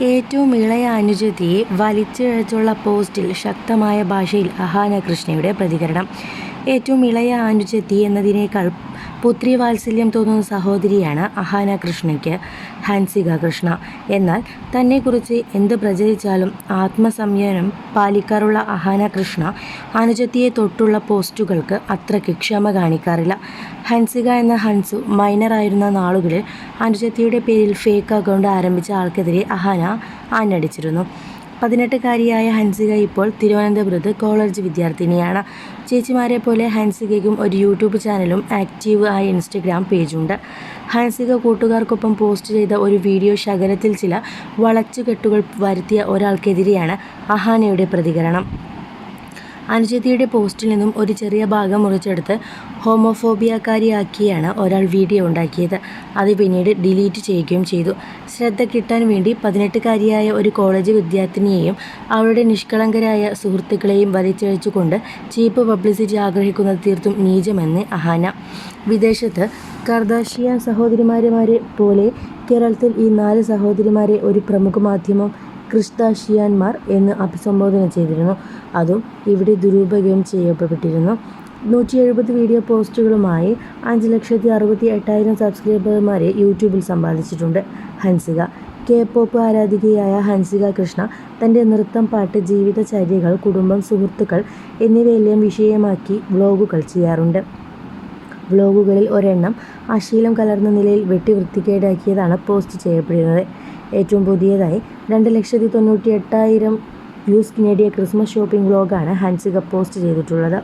ഏറ്റവും ഇളയ അനുജത്തിയെ വലിച്ചിഴച്ചുള്ള പോസ്റ്റിൽ ശക്തമായ ഭാഷയിൽ അഹാന കൃഷ്ണയുടെ പ്രതികരണം. ഏറ്റവും ഇളയ അനുജത്തി എന്നതിനേക്കാൾ പുത്രിവാത്സല്യം തോന്നുന്ന സഹോദരിയാണ് അഹാന കൃഷ്ണയ്ക്ക് ഹൻസിക കൃഷ്ണ. എന്നാൽ തന്നെക്കുറിച്ച് എന്ത് പ്രചരിച്ചാലും ആത്മസംയമനം പാലിക്കാറുള്ള അഹാന കൃഷ്ണ അനുജത്തിയെ തൊട്ടുള്ള പോസ്റ്റുകൾക്ക് അത്രയ്ക്ക് ക്ഷമ കാണിക്കാറില്ല. ഹൻസിക എന്ന ഹൻസു മൈനറായിരുന്ന നാളുകളിൽ അനുജത്തിയുടെ പേരിൽ ഫേക്ക് അക്കൗണ്ട് ആരംഭിച്ച ആൾക്കെതിരെ അഹാന ആഞ്ഞടിച്ചിരുന്നു. 18-കാരിയായ ഹൻസിക ഇപ്പോൾ തിരുവനന്തപുരത്ത് കോളേജ് വിദ്യാർത്ഥിനിയാണ്. ചേച്ചിമാരെ പോലെ ഹൻസികയ്ക്കും ഒരു യൂട്യൂബ് ചാനലും ആക്റ്റീവ് ആയ ഇൻസ്റ്റഗ്രാം പേജുണ്ട്. ഹൻസിക കൂട്ടുകാർക്കൊപ്പം പോസ്റ്റ് ചെയ്ത ഒരു വീഡിയോ ശകലത്തിൽ ചില വളച്ചുകെട്ടുകൾ വരുത്തിയ ഒരാൾക്കെതിരെയാണ് അഹാനയുടെ പ്രതികരണം. അനുജത്തിയുടെ പോസ്റ്റിൽ നിന്നും ഒരു ചെറിയ ഭാഗം മുറിച്ചെടുത്ത് ഹോമോഫോബിയക്കാരിയാക്കിയാണ് ഒരാൾ വീഡിയോ ഉണ്ടാക്കിയത്. അത് പിന്നീട് ഡിലീറ്റ് ചെയ്യുകയും ചെയ്തു. ശ്രദ്ധ കിട്ടാൻ വേണ്ടി 18-കാരിയായ ഒരു കോളേജ് വിദ്യാർത്ഥിനിയെയും അവളുടെ നിഷ്കളങ്കരായ സുഹൃത്തുക്കളെയും വലിച്ചിഴച്ചുകൊണ്ട് ചീപ്പ് പബ്ലിസിറ്റി ആഗ്രഹിക്കുന്നത് തീർത്തും നീചമെന്ന് അഹാന. വിദേശത്ത് കർദാഷിയാൻ സഹോദരിമാരെ പോലെ കേരളത്തിൽ ഈ 4 സഹോദരിമാരെ ഒരു പ്രമുഖ മാധ്യമം ക്രിസ്ദാഷിയാന്മാർ എന്ന് അഭിസംബോധന ചെയ്തിരുന്നു. അതും ഇവിടെ ദുരുപയോഗം ചെയ്യപ്പെട്ടിരുന്നു. 170 വീഡിയോ പോസ്റ്റുകളുമായി 5,68,000 സബ്സ്ക്രൈബർമാരെ യൂട്യൂബിൽ സമ്പാദിച്ചിട്ടുണ്ട് ഹൻസിക. K-പോപ്പ് ആരാധികയായ ഹൻസിക കൃഷ്ണ തൻ്റെ നൃത്തം, പാട്ട്, ജീവിതചര്യകൾ, കുടുംബം, സുഹൃത്തുക്കൾ എന്നിവയെല്ലാം വിഷയമാക്കി വ്ലോഗുകൾ ചെയ്യാറുണ്ട്. വ്ലോഗുകളിൽ ഒരെണ്ണം അശ്ലീലം കലർന്ന നിലയിൽ വെട്ടി വൃത്തികേടാക്കിയതാണ് പോസ്റ്റ് ചെയ്യപ്പെടുന്നത്. ഏറ്റവും പുതിയതായി 2,98,000 വ്യൂസ് നേടിയ ക്രിസ്മസ് ഷോപ്പിംഗ് വ്ലോഗാണ് ഹൻസിക പോസ്റ്റ് ചെയ്തിട്ടുള്ളത്.